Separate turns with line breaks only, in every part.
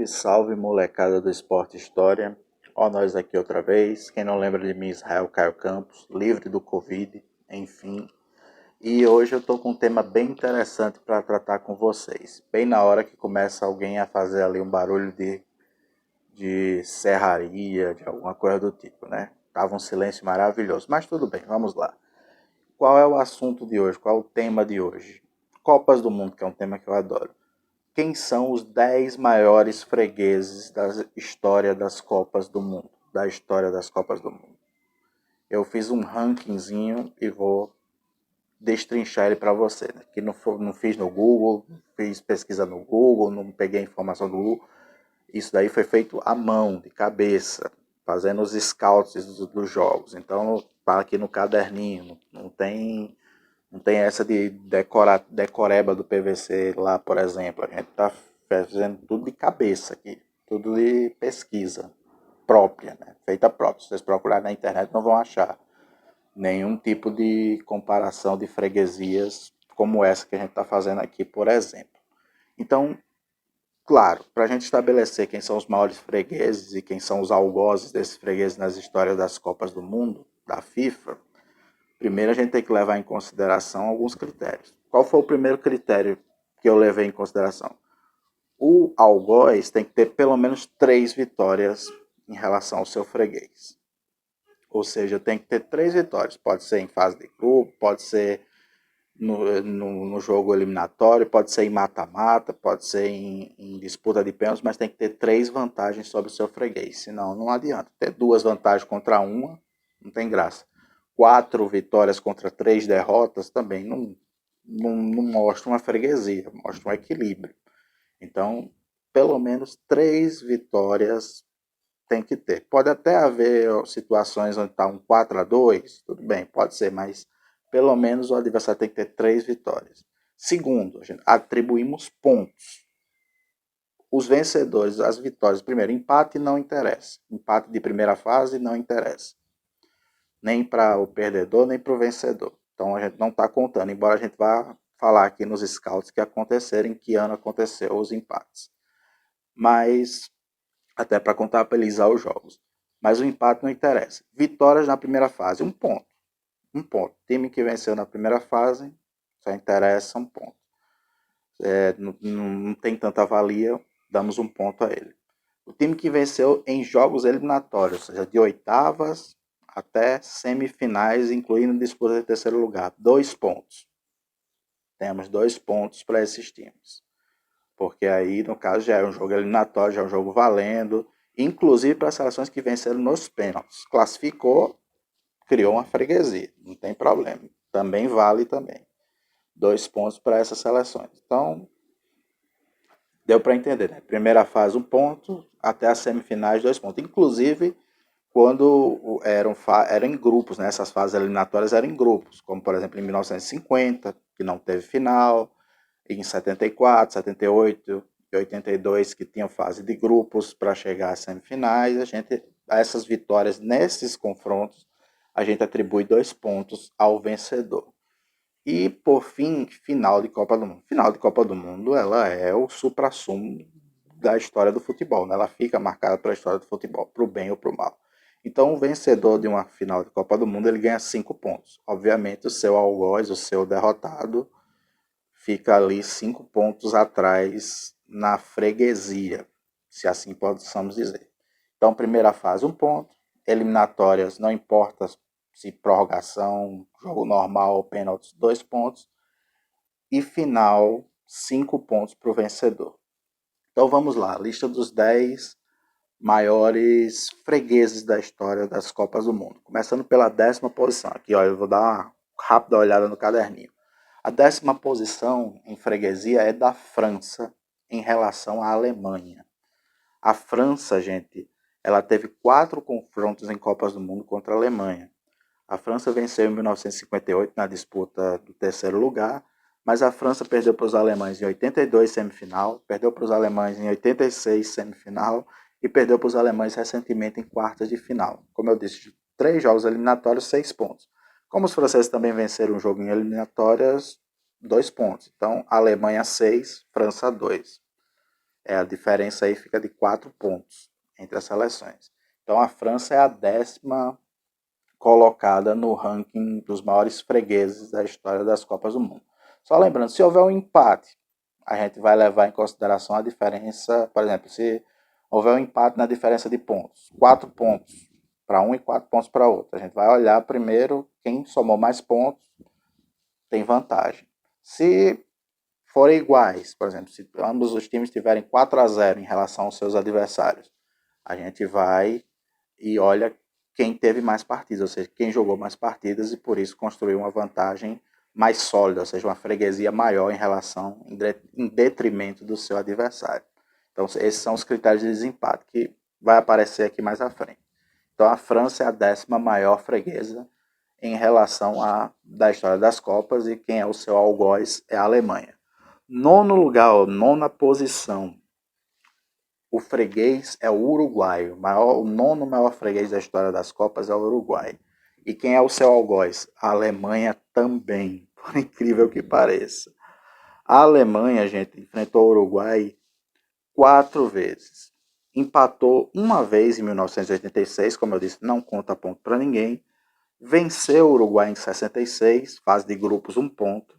Salve, salve, molecada do Esporte História. Ó, nós aqui outra vez. Quem não lembra de mim, Israel Caio Campos, livre do Covid, enfim. E hoje eu tô com um tema bem interessante para tratar com vocês. Bem na hora que começa alguém a fazer ali um barulho de serraria, de alguma coisa do tipo, né? Tava um silêncio maravilhoso, mas tudo bem, vamos lá. Qual é o assunto de hoje? Qual é o tema de hoje? Copas do Mundo, que é um tema que eu adoro. Quem são os 10 maiores fregueses da história das Copas do Mundo? Da história das Copas do Mundo. Eu fiz um rankingzinho e vou destrinchar ele para você. Né? Que não fiz no Google, fiz pesquisa no Google, não peguei informação do Google. Isso daí foi feito à mão, de cabeça, fazendo os scouts dos jogos. Então tá aqui no caderninho, não tem essa de decoreba do PVC lá, por exemplo. A gente está fazendo tudo de cabeça aqui, tudo de pesquisa própria, né? Feita própria. Se vocês procurarem na internet não vão achar nenhum tipo de comparação de freguesias como essa que a gente está fazendo aqui, por exemplo. Então, claro, para a gente estabelecer quem são os maiores fregueses e quem são os algozes desses fregueses nas histórias das Copas do Mundo, da FIFA, primeiro a gente tem que levar em consideração alguns critérios. Qual foi o primeiro critério que eu levei em consideração? O algoz tem que ter pelo menos 3 vitórias em relação ao seu freguês. Ou seja, tem que ter 3 vitórias. Pode ser em fase de grupo, pode ser no jogo eliminatório, pode ser em mata-mata, pode ser em disputa de pênaltis, mas tem que ter 3 vantagens sobre o seu freguês. Senão não adianta. Ter 2 vantagens contra uma, não tem graça. 4 vitórias contra 3 derrotas também não mostra uma freguesia, mostra um equilíbrio. Então, pelo menos 3 vitórias tem que ter. Pode até haver situações onde está um 4-2, tudo bem, pode ser, mas pelo menos o adversário tem que ter 3 vitórias. Segundo, a gente atribuímos pontos. Os vencedores, as vitórias, primeiro, empate não interessa. Empate de primeira fase não interessa. Nem para o perdedor, nem para o vencedor. Então a gente não está contando, embora a gente vá falar aqui nos scouts que aconteceram, em que ano aconteceu os empates. Mas, até para contabilizar os jogos. Mas o empate não interessa. Vitórias na primeira fase, 1 ponto. 1 ponto. Time que venceu na primeira fase, só interessa 1 ponto. Não tem tanta valia, damos 1 ponto a ele. O time que venceu em jogos eliminatórios, ou seja, de oitavas até semifinais, incluindo disputa de terceiro lugar, 2 pontos. Temos 2 pontos para esses times. Porque aí, no caso, já é um jogo eliminatório, já é um jogo valendo, inclusive para as seleções que venceram nos pênaltis. Classificou, criou uma freguesia, não tem problema. Também vale também. 2 pontos para essas seleções. Então, deu para entender, né? Primeira fase, 1 ponto, até as semifinais, 2 pontos. Inclusive, quando eram em grupos, né? Essas fases eliminatórias eram em grupos, como por exemplo em 1950, que não teve final, em 74, 78 e 82, que tinham fase de grupos para chegar às semifinais. Essas vitórias nesses confrontos, a gente atribui 2 pontos ao vencedor. E, por fim, final de Copa do Mundo. Final de Copa do Mundo, ela é o suprassumo da história do futebol, né? Ela fica marcada para a história do futebol, para o bem ou para o mal. Então, o vencedor de uma final de Copa do Mundo, ele ganha 5 pontos. Obviamente, o seu algoz, o seu derrotado, fica ali 5 pontos atrás na freguesia, se assim possamos dizer. Então, primeira fase, 1 ponto. Eliminatórias, não importa se prorrogação, jogo normal ou pênaltis, 2 pontos. E final, 5 pontos para o vencedor. Então vamos lá, lista dos 10 maiores fregueses da história das Copas do Mundo. Começando pela 10ª posição. Aqui, ó, eu vou dar uma rápida olhada no caderninho. A 10ª posição em freguesia é da França em relação à Alemanha. A França, gente, ela teve 4 confrontos em Copas do Mundo contra a Alemanha. A França venceu em 1958 na disputa do terceiro lugar, mas a França perdeu para os alemães em 82 semifinal, perdeu para os alemães em 86 semifinal e perdeu para os alemães recentemente em quartas de final. Como eu disse, 3 jogos eliminatórios, 6 pontos. Como os franceses também venceram um jogo em eliminatórias, 2 pontos. Então, Alemanha 6, França 2. A diferença aí fica de 4 pontos entre as seleções. Então a França é a 10ª colocada no ranking dos maiores fregueses da história das Copas do Mundo. Só lembrando, se houver um empate, a gente vai levar em consideração a diferença, por exemplo, se houver um empate na diferença de pontos, 4 pontos para um e 4 pontos para outro, a gente vai olhar primeiro quem somou mais pontos tem vantagem. Se forem iguais, por exemplo, se ambos os times tiverem 4-0 em relação aos seus adversários, a gente vai e olha quem teve mais partidas, ou seja, quem jogou mais partidas e por isso construiu uma vantagem mais sólida, ou seja, uma freguesia maior em relação, em detrimento do seu adversário. Então, esses são os critérios de desempate que vai aparecer aqui mais à frente. Então, a França é a 10ª maior freguesa em relação da história das Copas e quem é o seu algoz é a Alemanha. Nono lugar, nona posição, o freguês é o Uruguai. O nono maior freguês da história das Copas é o Uruguai. E quem é o seu algoz? A Alemanha também, por incrível que pareça. A Alemanha, gente, enfrentou o Uruguai 4 vezes. Empatou uma vez em 1986, como eu disse, não conta ponto para ninguém. Venceu o Uruguai em 66, fase de grupos 1 ponto.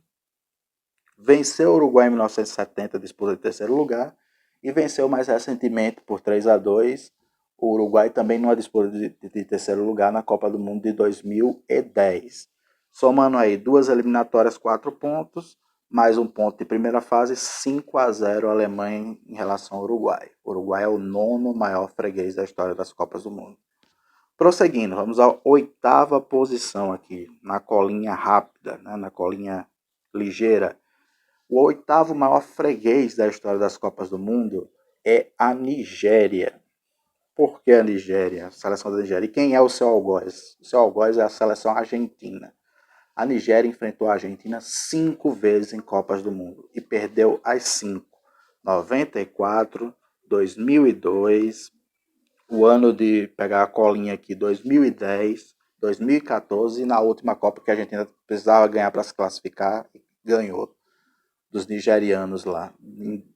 Venceu o Uruguai em 1970, disputa de terceiro lugar. E venceu mais recentemente por 3-2 o Uruguai também numa disputa de terceiro lugar na Copa do Mundo de 2010. Somando aí 2 eliminatórias, 4 pontos, mais 1 ponto de primeira fase, 5-0 a Alemanha em relação ao Uruguai. O Uruguai é o nono maior freguês da história das Copas do Mundo. Prosseguindo, vamos à 8ª posição aqui, na colinha rápida, né, na colinha ligeira. O 8º maior freguês da história das Copas do Mundo é a Nigéria. Por que a Nigéria? A seleção da Nigéria. E quem é o seu algoz? O seu algoz é a seleção argentina. A Nigéria enfrentou a Argentina 5 vezes em Copas do Mundo e perdeu as 5. 94, 2002, o ano de pegar a colinha aqui, 2010, 2014 e na última Copa que a Argentina precisava ganhar para se classificar, ganhou dos nigerianos lá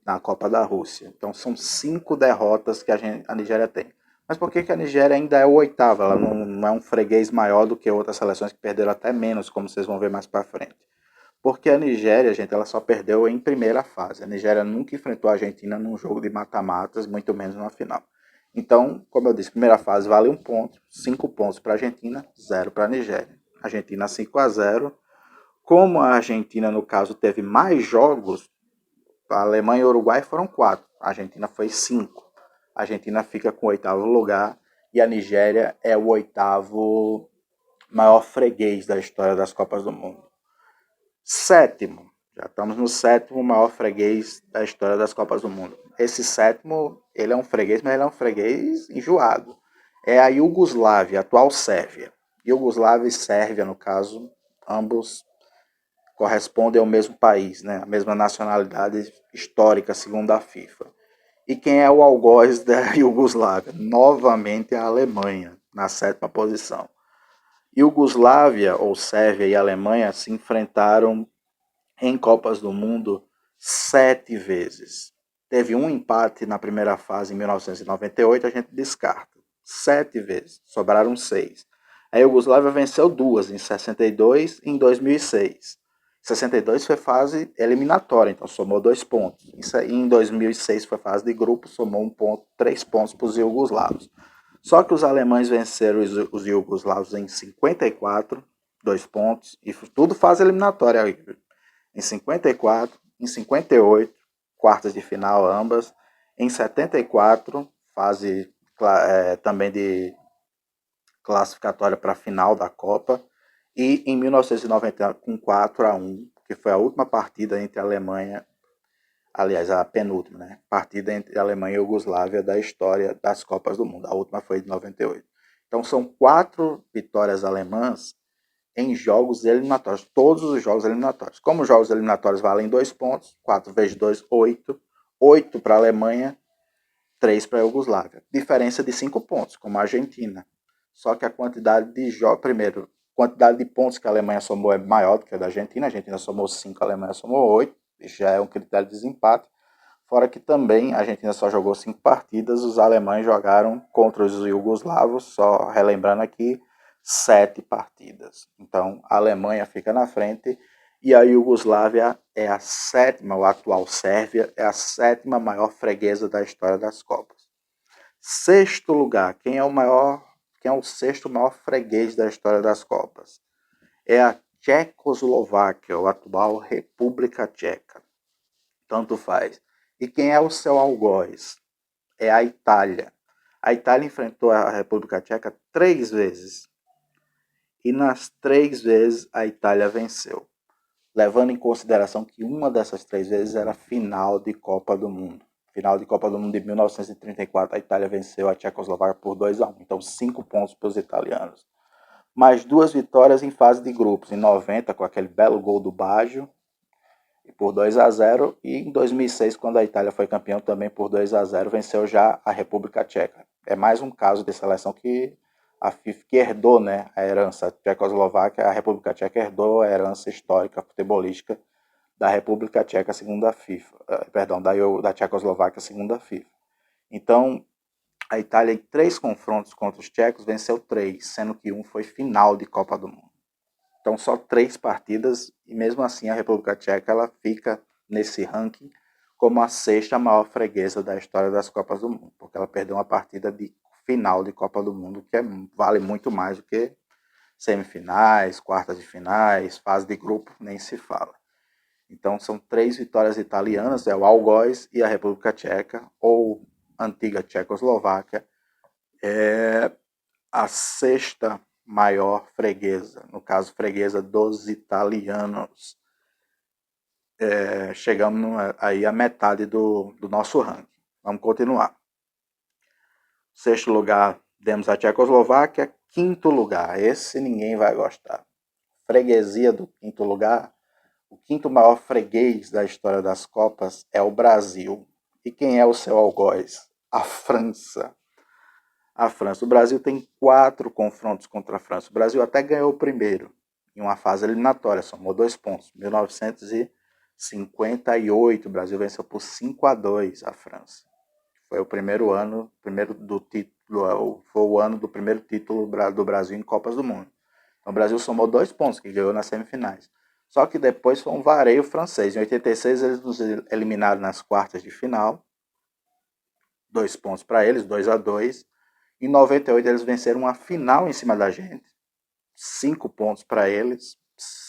na Copa da Rússia. Então são 5 derrotas que a Nigéria tem. Mas por que a Nigéria ainda é o 8º? Ela não é um freguês maior do que outras seleções que perderam até menos, como vocês vão ver mais para frente. Porque a Nigéria, gente, ela só perdeu em primeira fase. A Nigéria nunca enfrentou a Argentina num jogo de mata-matas, muito menos na final. Então, como eu disse, primeira fase vale 1 ponto, 5 pontos para a Argentina, 0 para a Nigéria. Argentina 5-0. Como a Argentina, no caso, teve mais jogos, a Alemanha e o Uruguai foram 4, a Argentina foi 5. A Argentina fica com o 8º lugar e a Nigéria é o 8º maior freguês da história das Copas do Mundo. 7º, já estamos no 7º maior freguês da história das Copas do Mundo. Esse 7º, ele é um freguês, mas ele é um freguês enjoado. É a Iugoslávia, a atual Sérvia. Iugoslávia e Sérvia, no caso, ambos correspondem ao mesmo país, né? A mesma nacionalidade histórica, segundo a FIFA. E quem é o algoz da Iugoslávia? Novamente a Alemanha, na 7ª posição. Iugoslávia, ou Sérvia e Alemanha, se enfrentaram em Copas do Mundo 7 vezes. Teve um empate na primeira fase em 1998, a gente descarta. 7 vezes, sobraram 6. A Iugoslávia venceu 2, em 62 e em 2006. 62 foi fase eliminatória, então somou 2 pontos. Em 2006 foi fase de grupo, somou 1 ponto, 3 pontos para os iugoslavos. Só que os alemães venceram os iugoslavos em 54, 2 pontos, e tudo fase eliminatória. Em 54, em 58, quartas de final ambas. Em 74, fase também de classificatória para a final da Copa. E em 1990, com 4-1, que foi a última partida entre a Alemanha, aliás, a penúltima, né? Partida entre a Alemanha e a Iugoslávia da história das Copas do Mundo. A última foi de 98. Então são 4 vitórias alemãs em jogos eliminatórios, todos os jogos eliminatórios. Como os jogos eliminatórios valem 2 pontos, 4 vezes 2, 8. 8 para a Alemanha, 3 para a Iugoslávia. Diferença de 5 pontos, como a Argentina. Só que a quantidade de jogos, primeiro, quantidade de pontos que a Alemanha somou é maior do que a da Argentina. A Argentina somou 5, a Alemanha somou 8. Isso já é um critério de desempate. Fora que também a Argentina só jogou 5 partidas, os alemães jogaram contra os iugoslavos, só relembrando aqui, 7 partidas. Então a Alemanha fica na frente e a Iugoslávia é a sétima, ou a atual Sérvia, é a sétima maior freguesa da história das Copas. Sexto lugar, quem é o sexto maior freguês da história das Copas? É a Tchecoslováquia, ou atual República Tcheca. Tanto faz. E quem é o seu algoz? É a Itália. A Itália enfrentou a República Tcheca 3 vezes. E nas 3 vezes a Itália venceu. Levando em consideração que uma dessas 3 vezes era final de Copa do Mundo. Final de Copa do Mundo de 1934, a Itália venceu a Tchecoslováquia por 2-1. Então 5 pontos para os italianos. Mais 2 vitórias em fase de grupos. Em 90, com aquele belo gol do Baggio, por 2-0, e em 2006, quando a Itália foi campeã também por 2-0, venceu já a República Tcheca. É mais um caso de seleção que a FIFA que herdou, né, a herança tchecoslováquia, a República Tcheca herdou a herança histórica futebolística da República Tcheca segundo a FIFA, perdão, da Tchecoslováquia segundo a FIFA. Então, a Itália em 3 confrontos contra os tchecos venceu 3, sendo que um foi final de Copa do Mundo. Então só 3 partidas e mesmo assim a República Tcheca ela fica nesse ranking como a sexta maior freguesa da história das Copas do Mundo, porque ela perdeu uma partida de final de Copa do Mundo que vale muito mais do que semifinais, quartas de finais, fase de grupo, nem se fala. Então são 3 vitórias italianas, é o Algoz e a República Tcheca, ou antiga Tchecoslováquia, é a sexta maior freguesa, no caso freguesa dos italianos. Chegamos aí à metade do nosso ranking. Vamos continuar. Sexto lugar, demos a Tchecoslováquia. Quinto lugar, esse ninguém vai gostar. Freguesia do quinto lugar. O quinto maior freguês da história das Copas é o Brasil. E quem é o seu algoz? A França. A França. O Brasil tem 4 confrontos contra a França. O Brasil até ganhou o primeiro, em uma fase eliminatória, somou 2 pontos. 1958, o Brasil venceu por 5-2 a França. Foi o primeiro ano, foi o ano do primeiro título do Brasil em Copas do Mundo. Então o Brasil somou 2 pontos, que ganhou nas semifinais. Só que depois foi um vareio francês. Em 86 eles nos eliminaram nas quartas de final. 2 pontos para eles, 2-2. Em 98 eles venceram uma final em cima da gente. 5 pontos para eles,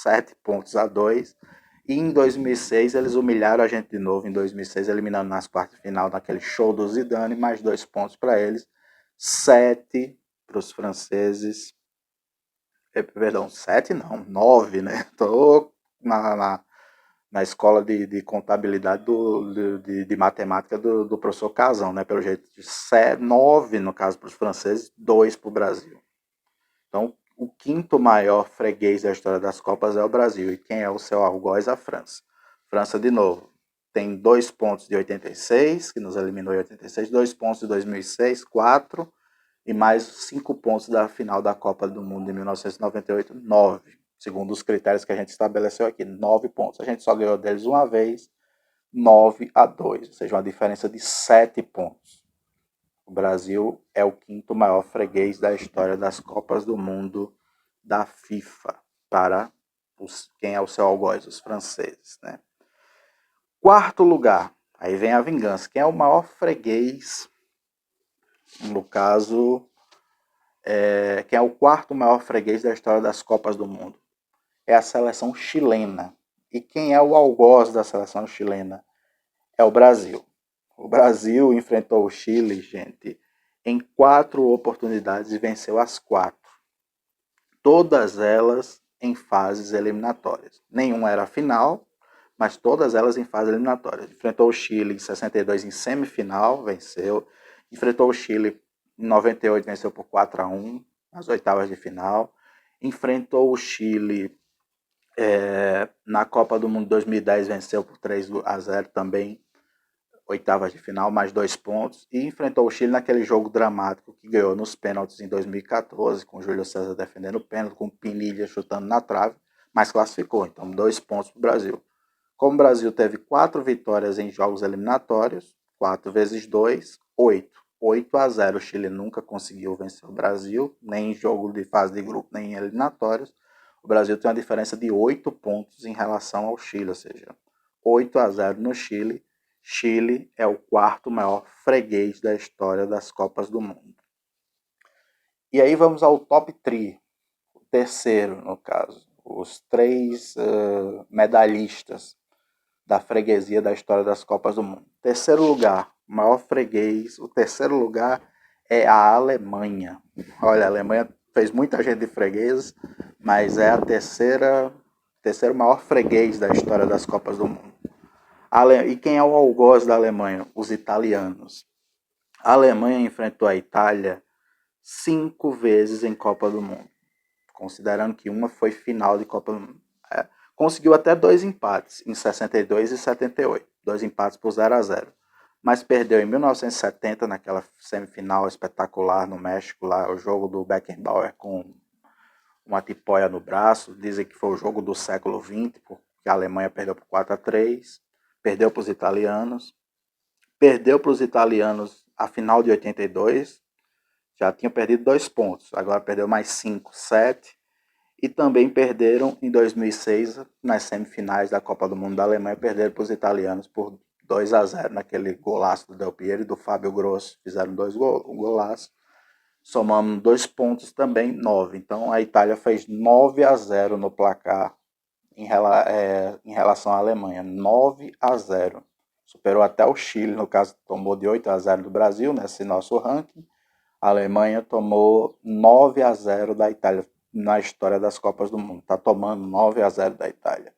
7-2. E em 2006 eles humilharam a gente de novo, em 2006 eliminando nas quartas de final naquele show do Zidane, mais 2 pontos para eles, 7 para os franceses. Perdão, 7 não, 9, né? Estou na escola de contabilidade de matemática do professor Casão, né? Pelo jeito, 9 no caso para os franceses, 2 para o Brasil. Então, o quinto maior freguês da história das Copas é o Brasil. E quem é o seu algoz? A França. França, de novo, tem 2 pontos de 86, que nos eliminou em 86, 2 pontos de 2006, 4, e mais 5 pontos da final da Copa do Mundo de 1998, 9. Segundo os critérios que a gente estabeleceu aqui, 9 pontos. A gente só ganhou deles uma vez, 9-2, ou seja, uma diferença de 7 pontos. O Brasil é o quinto maior freguês da história das Copas do Mundo da FIFA, para quem é o seu algoz, os franceses, né? Quarto lugar, aí vem a vingança. Quem é o maior freguês, no caso, quem é o quarto maior freguês da história das Copas do Mundo? É a seleção chilena. E quem é o algoz da seleção chilena? É o Brasil. O Brasil enfrentou o Chile, gente, em 4 oportunidades e venceu as 4. Todas elas em fases eliminatórias. Nenhuma era final, mas todas elas em fase eliminatória. Enfrentou o Chile em 62 em semifinal, venceu. Enfrentou o Chile em 98, venceu por 4-1 nas oitavas de final. Enfrentou o Chile na Copa do Mundo 2010, venceu por 3-0 também, oitavas de final, mais 2 pontos. E enfrentou o Chile naquele jogo dramático que ganhou nos pênaltis em 2014, com o Júlio César defendendo o pênalti, com o Pinilha chutando na trave, mas classificou. Então 2 pontos para o Brasil. Como o Brasil teve 4 vitórias em jogos eliminatórios, 4 vezes 2, 8. 8-0. O Chile nunca conseguiu vencer o Brasil, nem em jogo de fase de grupo, nem em eliminatórios. O Brasil tem uma diferença de 8 pontos em relação ao Chile, ou seja, 8-0 no Chile. Chile é o quarto maior freguês da história das Copas do Mundo. E aí vamos ao top 3, o terceiro no caso, os 3 medalhistas da freguesia da história das Copas do Mundo. Terceiro lugar, maior freguês, o terceiro lugar é a Alemanha. Olha, a Alemanha fez muita gente de freguês, mas é a terceiro maior freguês da história das Copas do Mundo. E quem é o algoz da Alemanha? Os italianos. A Alemanha enfrentou a Itália 5 vezes em Copa do Mundo, considerando que uma foi final de Copa do Mundo. Conseguiu até 2 empates, em 62 e 78. 2 empates por 0-0. Mas perdeu em 1970, naquela semifinal espetacular no México, lá o jogo do Beckenbauer com uma tipóia no braço. Dizem que foi o jogo do século XX, porque a Alemanha perdeu por 4-3. Perdeu para os italianos. Perdeu para os italianos a final de 82. Já tinha perdido 2 pontos. Agora perdeu mais 5, 7. E também perderam em 2006, nas semifinais da Copa do Mundo da Alemanha, perderam para os italianos por 2-0, naquele golaço do Del Piero e do Fábio Grosso, fizeram 2 golaços, somamos 2 pontos também, 9. Então a Itália fez 9-0 no placar em relação à Alemanha, 9-0. Superou até o Chile, no caso tomou de 8-0 do Brasil, nesse nosso ranking. A Alemanha tomou 9-0 da Itália na história das Copas do Mundo. Está tomando 9-0 da Itália.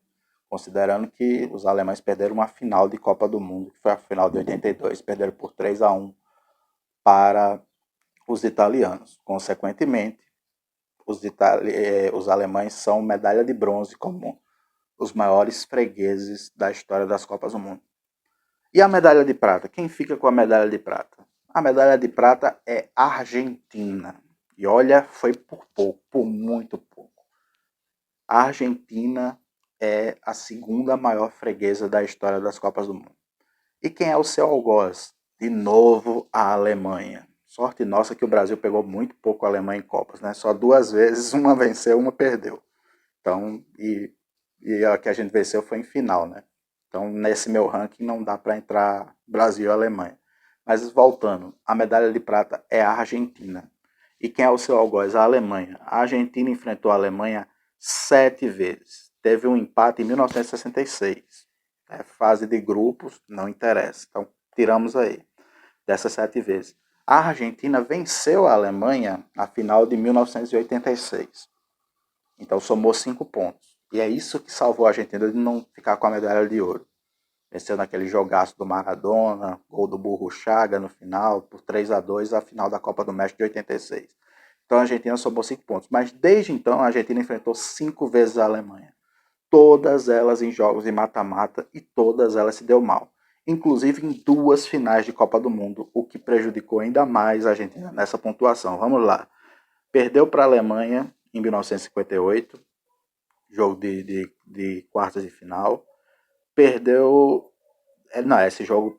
Considerando que os alemães perderam uma final de Copa do Mundo, que foi a final de 82, perderam por 3-1 para os italianos. Consequentemente, os alemães são medalha de bronze como os maiores fregueses da história das Copas do Mundo. E a medalha de prata? Quem fica com a medalha de prata? A medalha de prata é Argentina. E olha, foi por pouco, por muito pouco. A Argentina é a segunda maior freguesa da história das Copas do Mundo. E quem é o seu algoz? De novo, a Alemanha. Sorte nossa que o Brasil pegou muito pouco a Alemanha em Copas, né? Só 2 vezes, uma venceu, uma perdeu. Então, e a que a gente venceu foi em final, né? Então, nesse meu ranking não dá para entrar Brasil e Alemanha. Mas voltando, a medalha de prata é a Argentina. E quem é o seu algoz? A Alemanha. A Argentina enfrentou a Alemanha 7 vezes. Teve um empate em 1966. Fase de grupos, não interessa. Então, tiramos aí dessas 7 vezes. A Argentina venceu a Alemanha na final de 1986. Então, somou 5 pontos. E é isso que salvou a Argentina de não ficar com a medalha de ouro. Venceu naquele jogaço do Maradona, gol do Burro Chaga no final, por 3-2, a final da Copa do México de 86. Então a Argentina somou 5 pontos. Mas desde então a Argentina enfrentou 5 vezes a Alemanha. Todas elas em jogos de mata-mata e todas elas se deu mal. Inclusive em 2 finais de Copa do Mundo, o que prejudicou ainda mais a Argentina nessa pontuação. Vamos lá. Perdeu para a Alemanha em 1958, jogo de quartas de final. Perdeu. Não, esse jogo,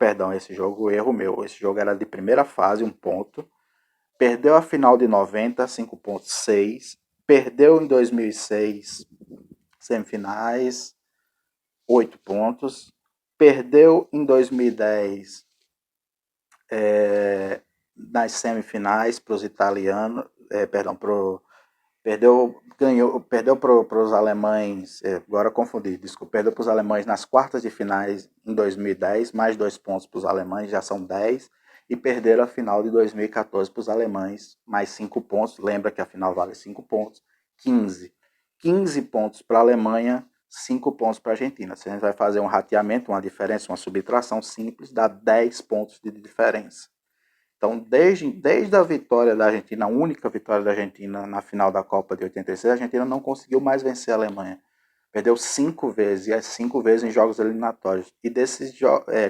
erro meu. Esse jogo era de primeira fase, 1 ponto. Perdeu a final de 90, 5,6. Perdeu em 2006, semifinais, 8 pontos. Perdeu em 2010, nas semifinais para os italianos. Perdeu para os alemães, agora confundi, desculpa, perdeu para os alemães nas quartas de finais em 2010, mais 2 pontos para os alemães, já são 10, e perderam a final de 2014 para os alemães, mais 5 pontos, lembra que a final vale 5 pontos, 15. 15 pontos para a Alemanha, 5 pontos para a Argentina. Se a gente vai fazer um rateamento, uma diferença, uma subtração simples, dá 10 pontos de diferença. Então, desde a vitória da Argentina, a única vitória da Argentina na final da Copa de 86, a Argentina não conseguiu mais vencer a Alemanha. Perdeu 5 vezes, e as 5 vezes em jogos eliminatórios. E desses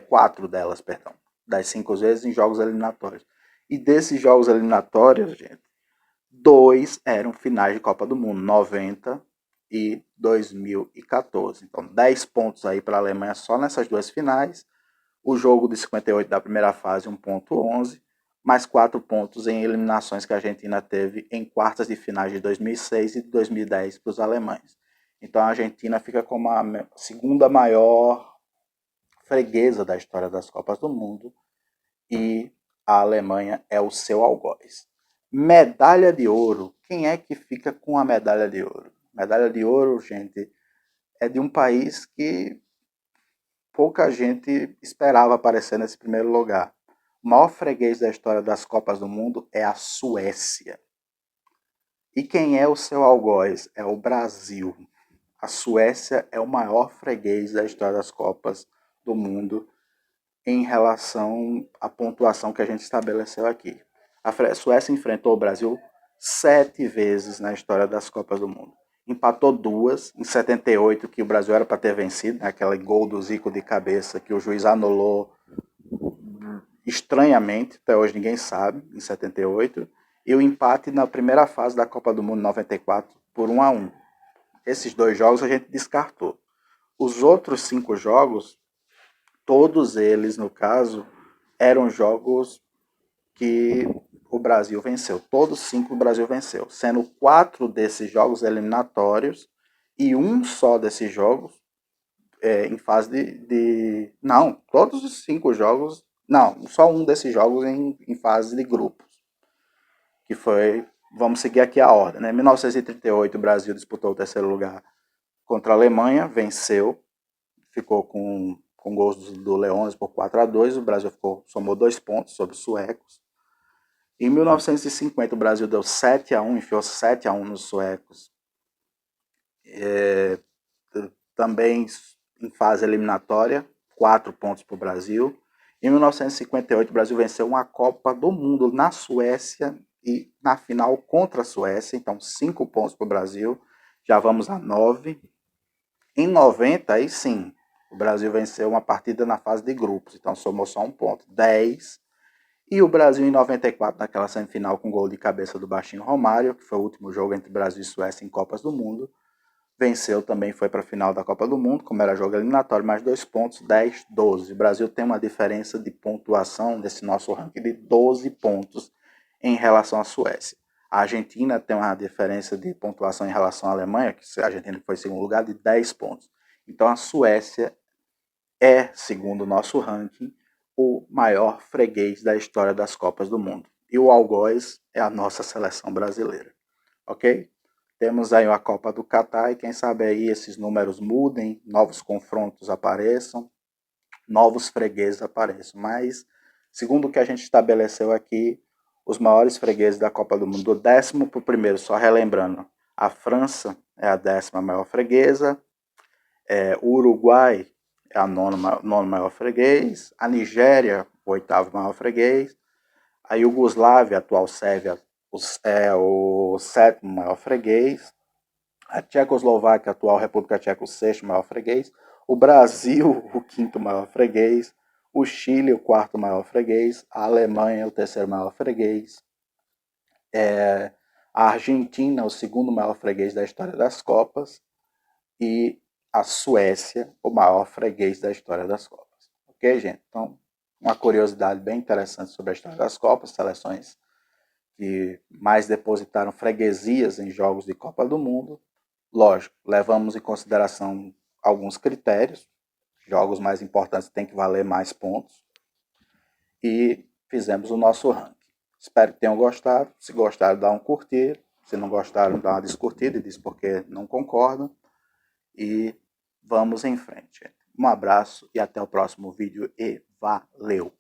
4 delas, perdão. Das 5 vezes em jogos eliminatórios. E desses jogos eliminatórios, gente, 2 eram finais de Copa do Mundo, 90 e 2014. Então 10 pontos aí para a Alemanha só nessas duas finais. O jogo de 58 da primeira fase, 1.11, mais 4 pontos em eliminações que a Argentina teve em quartas de finais de 2006 e de 2010 para os alemães. Então a Argentina fica como a segunda maior freguesa da história das Copas do Mundo e a Alemanha é o seu algoz. Medalha de ouro. Quem é que fica com a medalha de ouro? Medalha de ouro, gente, é de um país que pouca gente esperava aparecer nesse primeiro lugar. O maior freguês da história das Copas do Mundo é a Suécia. E quem é o seu algoz? É o Brasil. A Suécia é o maior freguês da história das Copas do Mundo em relação à pontuação que a gente estabeleceu aqui. A Suécia enfrentou o Brasil 7 vezes na história das Copas do Mundo. Empatou 2, em 78, que o Brasil era para ter vencido, né? Aquele gol do Zico de cabeça que o juiz anulou estranhamente, até hoje ninguém sabe, em 78. E o empate na primeira fase da Copa do Mundo 94 por 1-1. Esses 2 jogos a gente descartou. Os outros 5 jogos, todos eles, no caso, eram jogos que o Brasil venceu. Todos 5 o Brasil venceu, sendo 4 desses jogos eliminatórios e um só desses jogos em fase de... Não, todos os 5 jogos... Não, só um desses jogos em fase de grupos. Que foi... Vamos seguir aqui a ordem, né? Em 1938, o Brasil disputou o terceiro lugar contra a Alemanha, venceu, ficou com gols do Leões por 4-2, o Brasil somou 2 pontos sobre os suecos. Em 1950, o Brasil deu 7-1, enfiou 7-1 nos suecos. Também em fase eliminatória, 4 pontos para o Brasil. Em 1958, o Brasil venceu uma Copa do Mundo na Suécia e na final contra a Suécia, então 5 pontos para o Brasil, já vamos a 9. Em 90, aí sim, o Brasil venceu uma partida na fase de grupos, então somou só 1 ponto, 10. E o Brasil em 94, naquela semifinal com gol de cabeça do baixinho Romário, que foi o último jogo entre Brasil e Suécia em Copas do Mundo, venceu também, foi para a final da Copa do Mundo, como era jogo eliminatório, mais 2 pontos, 10, 12. O Brasil tem uma diferença de pontuação desse nosso ranking de 12 pontos em relação à Suécia. A Argentina tem uma diferença de pontuação em relação à Alemanha, que a Argentina foi em segundo lugar, de 10 pontos. Então a Suécia é, segundo o nosso ranking, o maior freguês da história das Copas do Mundo. E o algoz é a nossa seleção brasileira. Ok? Temos aí a Copa do Catar e quem sabe aí esses números mudem, novos confrontos apareçam, novos fregueses apareçam. Mas, segundo o que a gente estabeleceu aqui, os maiores fregueses da Copa do Mundo, do 10º para o primeiro, só relembrando, a França é a 10ª maior freguesa, o Uruguai é a 9º maior freguês, a Nigéria, o 8º maior freguês, a Iugoslávia, a atual Sérvia, é o 7º maior freguês, a Tchecoslováquia, a atual República Tcheca, o 6º maior freguês, o Brasil, o 5º maior freguês, o Chile, o 4º maior freguês, a Alemanha, o 3º maior freguês, a Argentina, o 2º maior freguês da história das Copas, e a Suécia, o maior freguês da história das Copas. Ok, gente? Então, uma curiosidade bem interessante sobre a história das Copas, seleções que mais depositaram freguesias em jogos de Copa do Mundo. Lógico, levamos em consideração alguns critérios, jogos mais importantes têm que valer mais pontos, e fizemos o nosso ranking. Espero que tenham gostado. Se gostaram, dá um curtir. Se não gostaram, dá uma descurtida e diz porque não concordam. E vamos em frente. Um abraço e até o próximo vídeo e valeu!